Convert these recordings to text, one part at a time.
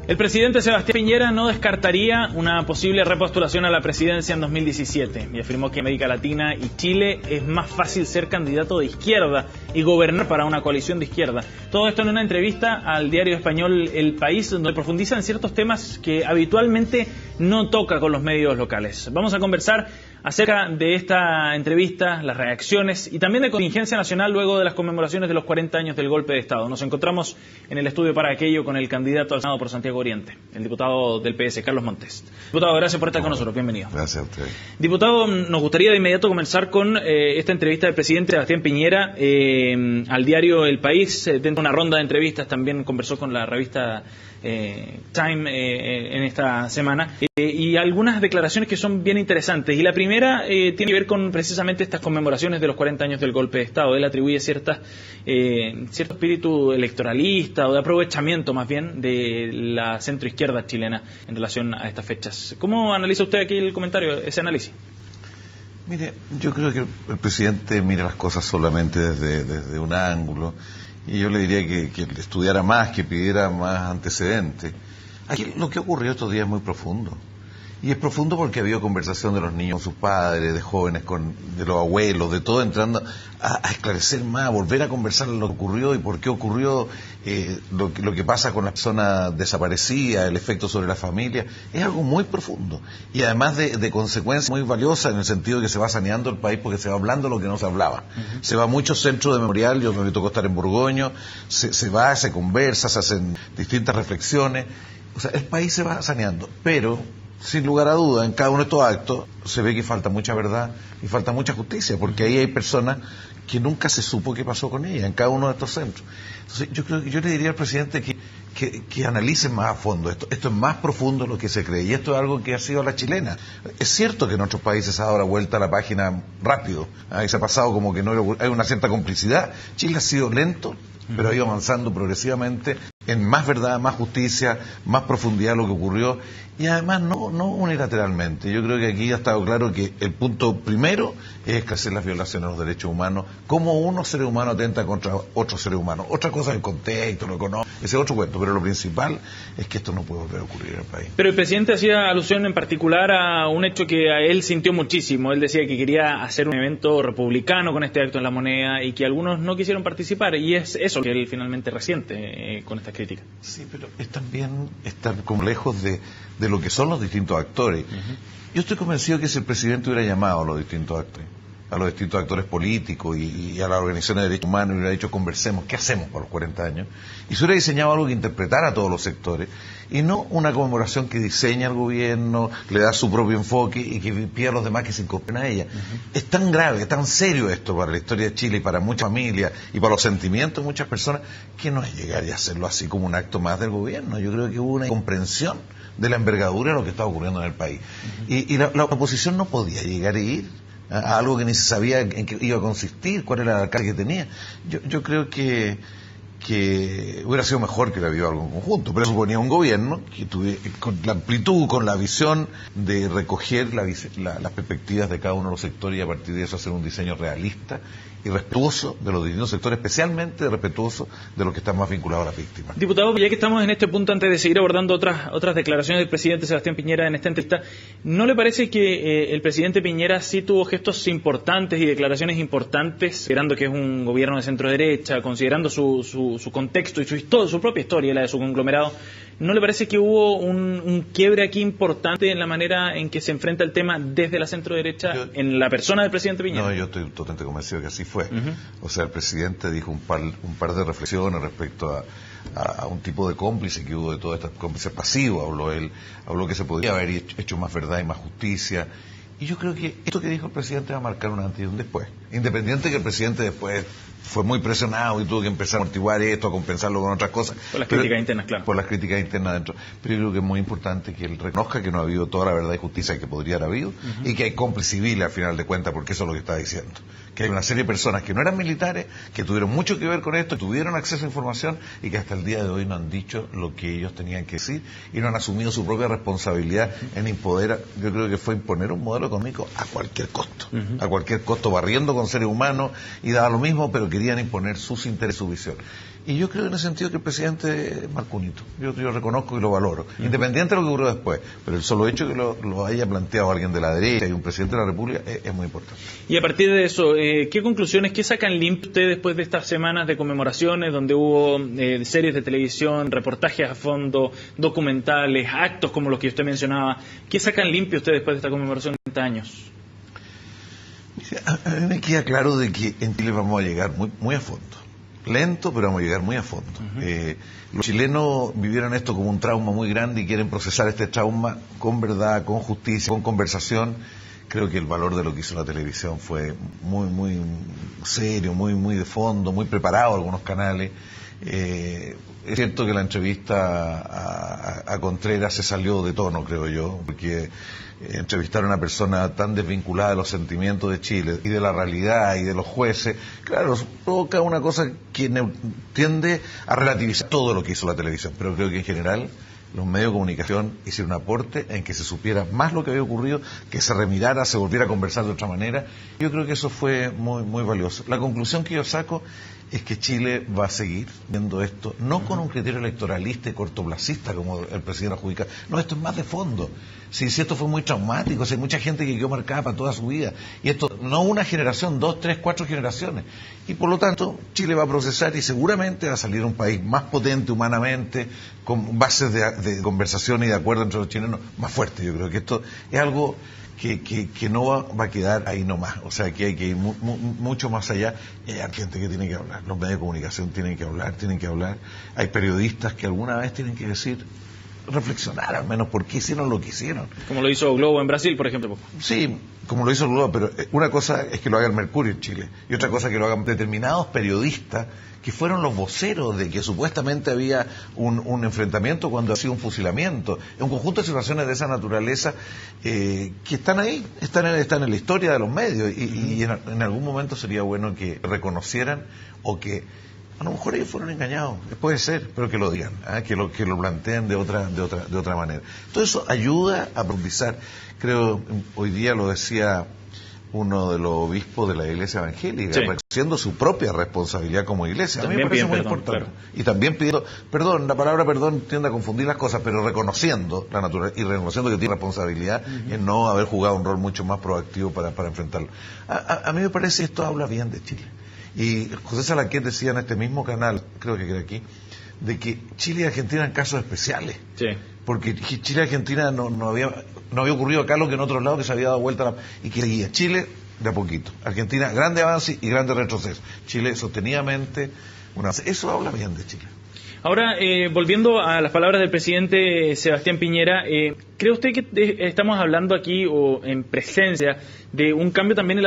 El presidente Sebastián Piñera no descartaría una posible repostulación a la presidencia en 2017 y afirmó que en América Latina y Chile es más fácil ser candidato de izquierda y gobernar para una coalición de izquierda. Todo esto en una entrevista al diario español El País, donde profundiza en ciertos temas que habitualmente no toca con los medios locales. Vamos a conversar acerca de esta entrevista, las reacciones y también de contingencia nacional luego de las conmemoraciones de los 40 años del golpe de Estado. Nos encontramos en el estudio para aquello con el candidato al Senado por Santiago Oriente, el diputado del PS, Carlos Montes. Diputado, gracias por estar con nosotros. Bienvenido. Gracias a usted. Diputado, nos gustaría de inmediato comenzar con esta entrevista del presidente Sebastián Piñera al diario El País. Dentro de una ronda de entrevistas también conversó con la revista Time en esta semana y algunas declaraciones que son bien interesantes. Y la primera tiene que ver con precisamente estas conmemoraciones de los 40 años del golpe de Estado. Él atribuye cierto espíritu electoralista o de aprovechamiento más bien de la centroizquierda chilena en relación a estas fechas. ¿Cómo analiza usted aquí el comentario, ese análisis? Mire, yo creo que el presidente mira las cosas solamente desde un ángulo. Y yo le diría que estudiara más, que pidiera más antecedentes. Aquí lo que ocurrió estos días es muy profundo. Y es profundo porque ha habido conversación de los niños con sus padres, de jóvenes, de los abuelos, de todo, entrando a esclarecer más, a volver a conversar lo que ocurrió y por qué ocurrió, lo que pasa con la persona desaparecida, el efecto sobre la familia. Es algo muy profundo. Y además de consecuencias muy valiosas en el sentido de que se va saneando el país porque se va hablando lo que no se hablaba. Se va a muchos centros de memorial, yo me tocó estar en Borgoño, se conversa, se hacen distintas reflexiones. O sea, el país se va saneando, pero sin lugar a duda, en cada uno de estos actos se ve que falta mucha verdad y falta mucha justicia, porque ahí hay personas que nunca se supo qué pasó con ellas, en cada uno de estos centros. Entonces, yo le diría al presidente que analice más a fondo esto. Esto es más profundo de lo que se cree, y esto es algo que ha sido a la chilena. Es cierto que en otros países se ha dado la vuelta a la página rápido, y se ha pasado como que no hay una cierta complicidad. Chile ha sido lento, pero ha ido avanzando progresivamente en más verdad, más justicia, más profundidad lo que ocurrió, y además no unilateralmente. Yo creo que aquí ha estado claro que el punto primero es esclarecer las violaciones a los derechos humanos, cómo unos seres humanos atenta contra otros seres humanos. Otra cosa es el contexto, lo económico, ese es otro cuento, pero lo principal es que esto no puede volver a ocurrir en el país. Pero el presidente hacía alusión en particular a un hecho que a él sintió muchísimo. Él decía que quería hacer un evento republicano con este acto en La Moneda y que algunos no quisieron participar, y es eso que él finalmente resiente con esta crítica. Sí, pero es también estar como lejos de lo que son los distintos actores. Yo estoy convencido que si el presidente hubiera llamado a los distintos actores políticos y a las organizaciones de derechos humanos, y hubiera dicho conversemos, ¿qué hacemos por los 40 años? Y se hubiera diseñado algo que interpretara a todos los sectores, y no una conmemoración que diseña el gobierno, le da su propio enfoque y que pida a los demás que se incorporen a ella. Es tan grave, es tan serio esto para la historia de Chile y para muchas familias y para los sentimientos de muchas personas, que no es llegar y hacerlo así como un acto más del gobierno. Yo creo que hubo una incomprensión de la envergadura de lo que está ocurriendo en el país. Y la oposición no podía llegar a ir a algo que ni se sabía en qué iba a consistir, cuál era el alcance que tenía. Yo creo que hubiera sido mejor que hubiera habido algo en conjunto, pero suponía un gobierno que tuviera, con la amplitud, con la visión de recoger las perspectivas de cada uno de los sectores y a partir de eso hacer un diseño realista y respetuoso de los distintos sectores, especialmente respetuoso de los que están más vinculados a las víctimas. Diputado, ya que estamos en este punto, antes de seguir abordando otras declaraciones del presidente Sebastián Piñera en esta entrevista, ¿no le parece que el presidente Piñera sí tuvo gestos importantes y declaraciones importantes, considerando que es un gobierno de centro derecha, considerando su contexto y su propia historia, la de su conglomerado? ¿No le parece que hubo un quiebre aquí importante en la manera en que se enfrenta el tema desde la centro derecha en la persona del presidente Piñera? No, yo estoy totalmente convencido que así fue. O sea, el presidente dijo un par de reflexiones respecto a un tipo de cómplice que hubo de toda esta cómplice pasivo. Habló que se podría haber hecho más verdad y más justicia. Y yo creo que esto que dijo el presidente va a marcar un antes y un después. Independiente que el presidente después fue muy presionado y tuvo que empezar a amortiguar esto, a compensarlo con otras cosas. Por las críticas internas, claro. Por las críticas internas dentro. Pero yo creo que es muy importante que él reconozca que no ha habido toda la verdad y justicia que podría haber habido y que hay cómplices civiles al final de cuentas, porque eso es lo que está diciendo. Que hay una serie de personas que no eran militares, que tuvieron mucho que ver con esto, tuvieron acceso a información y que hasta el día de hoy no han dicho lo que ellos tenían que decir y no han asumido su propia responsabilidad en imponer. Yo creo que fue imponer un modelo económico a cualquier costo, barriendo con seres humanos, y daba lo mismo, pero querían imponer sus intereses, su visión. Y yo creo en ese sentido que el presidente marcó un hito. Yo reconozco y lo valoro, independiente de lo que ocurrió después. Pero el solo hecho que lo haya planteado alguien de la derecha y un presidente de la República es muy importante. Y a partir de eso, ¿qué conclusiones, qué sacan limpio ustedes después de estas semanas de conmemoraciones donde hubo series de televisión, reportajes a fondo, documentales, actos como los que usted mencionaba? ¿Qué sacan limpio ustedes después de esta conmemoración de 30 años? A mí me queda claro de que en Chile vamos a llegar muy a fondo. Lento, pero vamos a llegar muy a fondo. Los chilenos vivieron esto como un trauma muy grande y quieren procesar este trauma con verdad, con justicia, con conversación. Creo que el valor de lo que hizo la televisión fue muy serio, muy de fondo, muy preparado algunos canales. Es cierto que la entrevista a Contreras se salió de tono, creo yo, porque entrevistar a una persona tan desvinculada de los sentimientos de Chile y de la realidad y de los jueces, claro, provoca una cosa que tiende a relativizar todo lo que hizo la televisión, pero creo que en general los medios de comunicación hicieron un aporte en que se supiera más lo que había ocurrido, que se remirara, se volviera a conversar de otra manera. Yo creo que eso fue muy valioso. La conclusión que yo saco es que Chile va a seguir viendo esto, no con un criterio electoralista y cortoplacista como el presidente adjudica, no, esto es más de fondo. Si esto fue muy traumático, si hay mucha gente que quedó marcada para toda su vida, y esto no una generación, 2, 3, 4 generaciones, y por lo tanto Chile va a procesar y seguramente va a salir un país más potente humanamente, con bases de conversación y de acuerdo entre los chilenos más fuertes. Yo creo que esto es algo que no va a quedar ahí nomás, o sea que hay que ir mucho más allá, y hay gente que tiene que hablar, los medios de comunicación tienen que hablar, hay periodistas que alguna vez tienen que decir, reflexionar al menos por qué hicieron lo que hicieron. Como lo hizo Globo en Brasil, por ejemplo. Sí, como lo hizo Globo, pero una cosa es que lo haga el Mercurio en Chile, y otra cosa es que lo hagan determinados periodistas que fueron los voceros de que supuestamente había un enfrentamiento cuando ha sido un fusilamiento. Es un conjunto de situaciones de esa naturaleza que están ahí, están en la historia de los medios, y en algún momento sería bueno que reconocieran, o que a lo mejor ellos fueron engañados, puede ser, pero que lo digan, que lo planteen de otra manera. Todo eso ayuda a profundizar. Creo, hoy día lo decía uno de los obispos de la Iglesia Evangélica, reconociendo su propia responsabilidad como iglesia. A mí me parece muy importante. Claro. Y también pidiendo perdón, la palabra perdón tiende a confundir las cosas, pero reconociendo la naturaleza y reconociendo que tiene responsabilidad en no haber jugado un rol mucho más proactivo para enfrentarlo. A mí me parece que esto habla bien de Chile. Y José Salaquet decía en este mismo canal, creo que era aquí, de que Chile y Argentina eran casos especiales. Sí. Porque Chile y Argentina no había ocurrido acá lo que en otros lados, que se había dado vuelta y que seguía. Chile de a poquito, Argentina grande avance y grande retroceso, Chile sostenidamente eso habla bien de Chile. Ahora, volviendo a las palabras del presidente Sebastián Piñera, ¿cree usted que estamos hablando aquí o en presencia de un cambio también en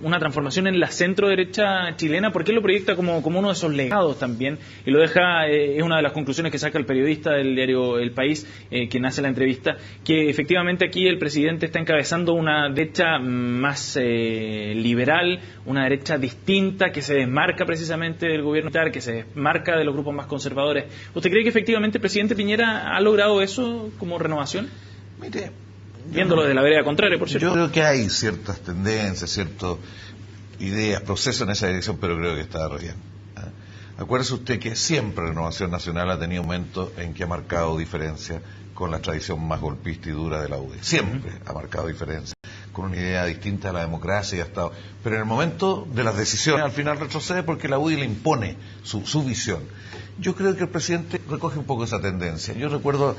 una transformación en la centro derecha chilena? ¿Por qué lo proyecta como uno de esos legados también? Y lo deja, es una de las conclusiones que saca el periodista del diario El País, quien hace la entrevista, que efectivamente aquí el presidente está encabezando una derecha más liberal, una derecha distinta, que se desmarca precisamente del gobierno militar, que se desmarca de los grupos más conservadores. ¿Usted cree que efectivamente el presidente Piñera ha logrado eso como renovación? Mire, viéndolo de la vereda contraria, por cierto. Yo creo que hay ciertas tendencias, ciertas ideas, procesos en esa dirección, pero creo que está bien. Acuérdese usted que siempre Renovación Nacional ha tenido momentos en que ha marcado diferencia con la tradición más golpista y dura de la UDI. Siempre ha marcado diferencia, con una idea distinta a la democracia y ha estado. Pero en el momento de las decisiones al final retrocede porque la UDI le impone su visión. Yo creo que el presidente recoge un poco esa tendencia. Yo recuerdo,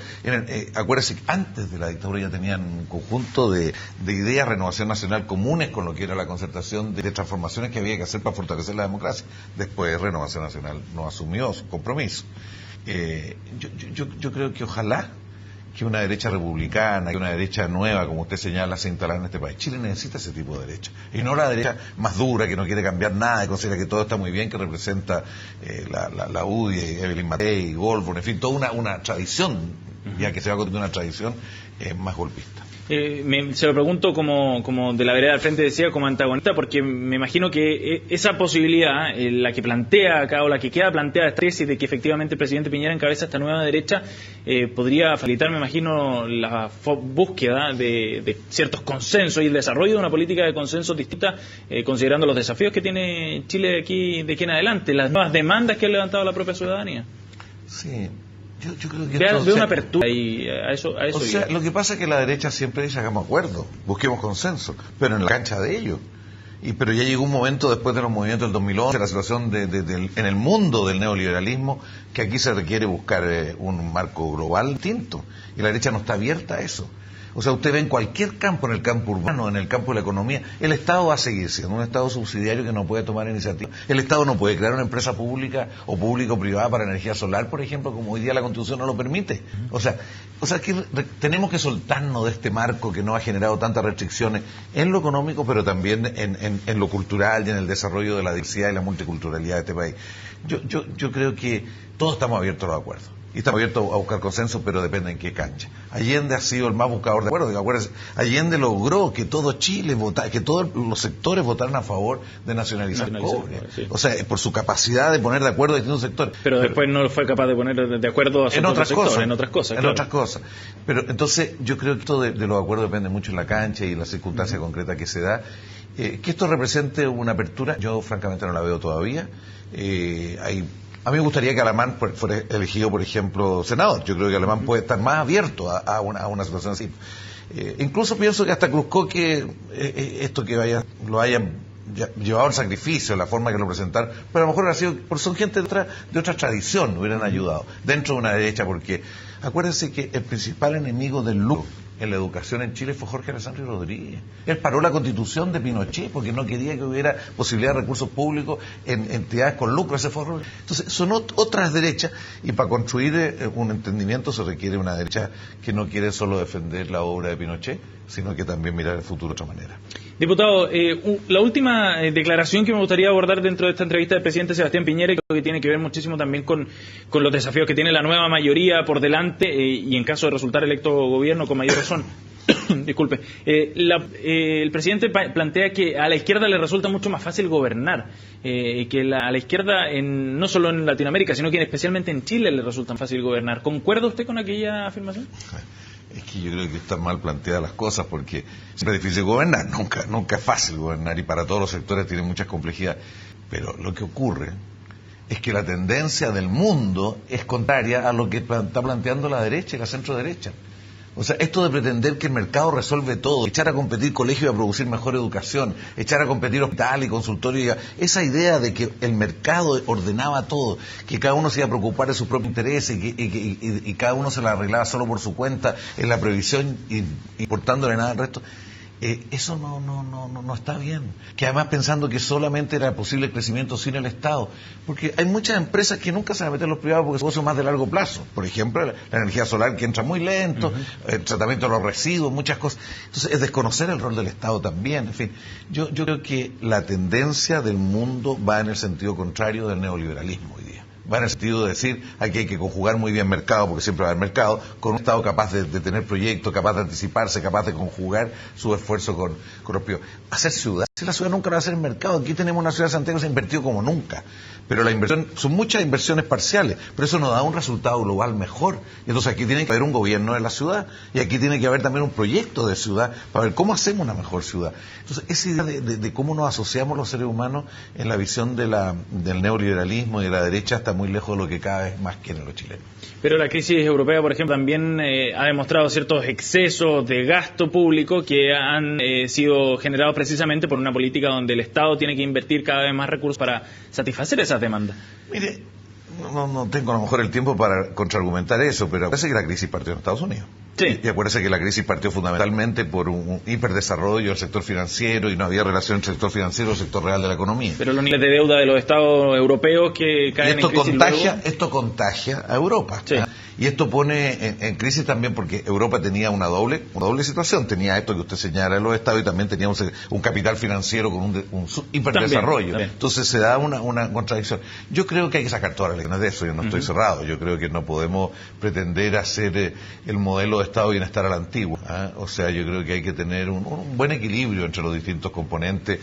acuérdese que antes de la dictadura ya tenían un conjunto de ideas Renovación Nacional comunes con lo que era la concertación de transformaciones que había que hacer para fortalecer la democracia. Después Renovación Nacional no asumió su compromiso. Yo creo que ojalá que una derecha republicana, que una derecha nueva, como usted señala, se instalara en este país. Chile necesita ese tipo de derecha. Y no la derecha más dura, que no quiere cambiar nada, que considera que todo está muy bien, que representa la UDI, Evelyn Matei, Goldberg, en fin, toda una tradición ya que se va a constituir una tradición más golpista. Se lo pregunto como de la vereda al frente decía, como antagonista, porque me imagino que esa posibilidad, la que plantea acá o la que queda planteada esta tesis de que efectivamente el presidente Piñera encabeza esta nueva derecha, podría facilitar, me imagino, la búsqueda de ciertos consensos y el desarrollo de una política de consensos distinta, considerando los desafíos que tiene Chile de aquí en adelante, las nuevas demandas que ha levantado la propia ciudadanía. Sí. Yo creo que veo una apertura y a eso o sea, lo que pasa es que la derecha siempre dice hagamos acuerdos, busquemos consenso, pero en la cancha de ellos. Pero ya llegó un momento después de los movimientos del 2011, la situación en el mundo del neoliberalismo, que aquí se requiere buscar un marco global distinto, y la derecha no está abierta a eso. O sea, usted ve en cualquier campo, en el campo urbano, en el campo de la economía, el Estado va a seguir siendo un Estado subsidiario que no puede tomar iniciativa. El Estado no puede crear una empresa pública o público-privada para energía solar, por ejemplo, como hoy día la Constitución no lo permite. O sea que tenemos que soltarnos de este marco que nos ha generado tantas restricciones en lo económico, pero también en lo cultural y en el desarrollo de la diversidad y la multiculturalidad de este país. Yo creo que todos estamos abiertos a los acuerdos. Y estamos abiertos a buscar consenso, pero depende en qué cancha. Allende ha sido el más buscador de acuerdos. Acuérdense, Allende logró que todo Chile votara, que todos los sectores votaran a favor de nacionalizar el cobre. Sí. O sea, por su capacidad de poner de acuerdo a distintos sectores. Pero después no fue capaz de poner de acuerdo a en otras cosas. En otras cosas. En otras cosas. Pero entonces yo creo que esto de los acuerdos depende mucho en la cancha y la circunstancia concreta que se da. Que esto represente una apertura, yo francamente no la veo todavía. A mí me gustaría que Alamán fuera elegido, por ejemplo, senador. Yo creo que Alamán puede estar más abierto a una situación así. Incluso pienso que hasta Cruzcoque, esto que lo hayan llevado al sacrificio, la forma que lo presentaron, pero a lo mejor ha sido, porque son gente de otra tradición, hubieran ayudado, dentro de una derecha, porque acuérdense que el principal enemigo del lucro en la educación en Chile fue Jorge Alessandri Rodríguez. Él paró la constitución de Pinochet porque no quería que hubiera posibilidad de recursos públicos en entidades con lucro. Ese fue. Entonces, son otras derechas, y para construir un entendimiento se requiere una derecha que no quiere solo defender la obra de Pinochet, sino que también mirar el futuro de otra manera. Diputado, la última declaración que me gustaría abordar dentro de esta entrevista del presidente Sebastián Piñera, que tiene que ver muchísimo también con los desafíos que tiene la nueva mayoría por delante y en caso de resultar electo gobierno con mayor razón. Disculpe. El presidente plantea que a la izquierda le resulta mucho más fácil gobernar, que a la izquierda no solo en Latinoamérica, sino que especialmente en Chile le resulta fácil gobernar. ¿Concuerda usted con aquella afirmación? Es que yo creo que están mal planteadas las cosas, porque siempre es difícil gobernar, nunca es fácil gobernar, y para todos los sectores tiene muchas complejidades. Pero lo que ocurre es que la tendencia del mundo es contraria a lo que está planteando la derecha y la centro derecha. O sea, esto de pretender que el mercado resuelve todo, echar a competir colegios y a producir mejor educación, echar a competir hospital y consultorio, esa idea de que el mercado ordenaba todo, que cada uno se iba a preocupar de sus propios intereses y cada uno se la arreglaba solo por su cuenta en la previsión y importándole nada al resto, eso no está bien. Que además pensando que solamente era posible el crecimiento sin el Estado, porque hay muchas empresas que nunca se van a meter los privados porque es un negocio más de largo plazo. Por ejemplo, la energía solar, que entra muy lento, el tratamiento de los residuos, muchas cosas. Entonces es desconocer el rol del Estado también. En fin, yo creo que la tendencia del mundo va en el sentido contrario del neoliberalismo hoy día. Va en el sentido de decir aquí hay que conjugar muy bien mercado, porque siempre va a haber mercado, con un Estado capaz de tener proyectos, capaz de anticiparse, capaz de conjugar su esfuerzo con los privados. Hacer ciudad. Si la ciudad nunca va a ser el mercado, aquí tenemos una ciudad de Santiago que se ha invertido como nunca, pero la inversión, son muchas inversiones parciales, pero eso nos da un resultado global mejor. Entonces aquí tiene que haber un gobierno de la ciudad, y aquí tiene que haber también un proyecto de ciudad para ver cómo hacemos una mejor ciudad. Entonces esa idea de cómo nos asociamos los seres humanos en la visión del neoliberalismo y de la derecha está muy lejos de lo que cada vez más quieren los chilenos. Pero la crisis europea, por ejemplo, también ha demostrado ciertos excesos de gasto público que han sido generados precisamente por una política donde el Estado tiene que invertir cada vez más recursos para satisfacer esas demandas. Mire, no tengo a lo mejor el tiempo para contraargumentar eso, pero parece que la crisis partió en Estados Unidos. Sí. Y acuérdese que la crisis partió fundamentalmente por un hiperdesarrollo del sector financiero, y no había relación entre el sector financiero y el sector real de la economía. Pero los niveles de deuda de los estados europeos que caen en crisis esto contagia a Europa. Sí. Y esto pone en crisis también porque Europa tenía una doble situación. Tenía esto que usted señala en los estados y también tenía un capital financiero con un hiperdesarrollo. También. Entonces se da una contradicción. Yo creo que hay que sacar todas las lecciones de eso. Yo no estoy cerrado. Yo creo que no podemos pretender hacer el modelo de estado de bienestar a la antigua. O sea, yo creo que hay que tener un buen equilibrio entre los distintos componentes,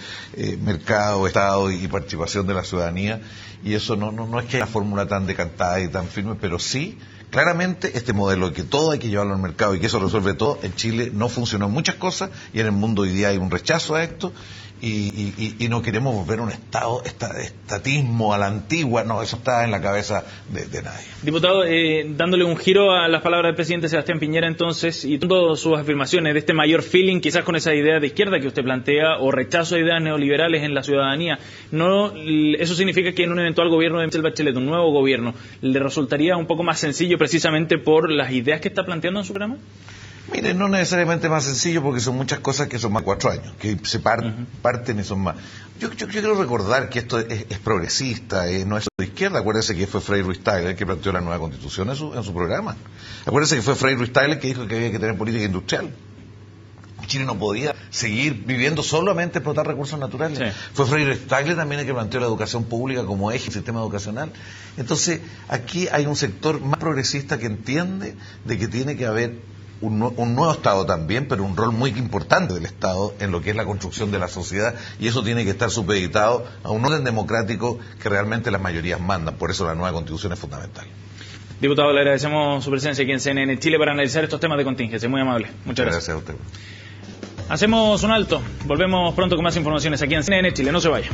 mercado, estado y participación de la ciudadanía. Y eso no es que haya una fórmula tan decantada y tan firme, pero sí, claramente este modelo de que todo hay que llevarlo al mercado y que eso resuelve todo, en Chile no funcionó en muchas cosas y en el mundo hoy día hay un rechazo a esto y no queremos volver a un estatismo a la antigua. No, eso está en la cabeza de nadie. Diputado, dándole un giro a las palabras del presidente Sebastián Piñera entonces y todas sus afirmaciones de este mayor feeling quizás con esa idea de izquierda que usted plantea o rechazo a ideas neoliberales en la ciudadanía, ¿no? ¿Eso significa que en un eventual gobierno de Michelle Bachelet, un nuevo gobierno, le resultaría un poco más sencillo precisamente por las ideas que está planteando en su programa? Mire, no necesariamente más sencillo porque son muchas cosas que son más 4 años, que se parten y son más. Yo quiero recordar que esto es progresista, no es de izquierda. Acuérdense que fue Frei Ruiz-Tagle el que planteó la nueva constitución en su programa. Acuérdense que fue Frei Ruiz-Tagle que dijo que había que tener política industrial. Chile no podía seguir viviendo solamente explotar recursos naturales. Sí. Fue Frei Ruiz-Tagle también el que planteó la educación pública como eje del sistema educacional. Entonces, aquí hay un sector más progresista que entiende de que tiene que haber un nuevo Estado también, pero un rol muy importante del Estado en lo que es la construcción de la sociedad, y eso tiene que estar supeditado a un orden democrático que realmente las mayorías mandan. Por eso la nueva Constitución es fundamental. Diputado, le agradecemos su presencia aquí en CNN Chile para analizar estos temas de contingencia. Muy amable. Muchas gracias. Gracias a usted. Hacemos un alto. Volvemos pronto con más informaciones aquí en CNN Chile. No se vaya.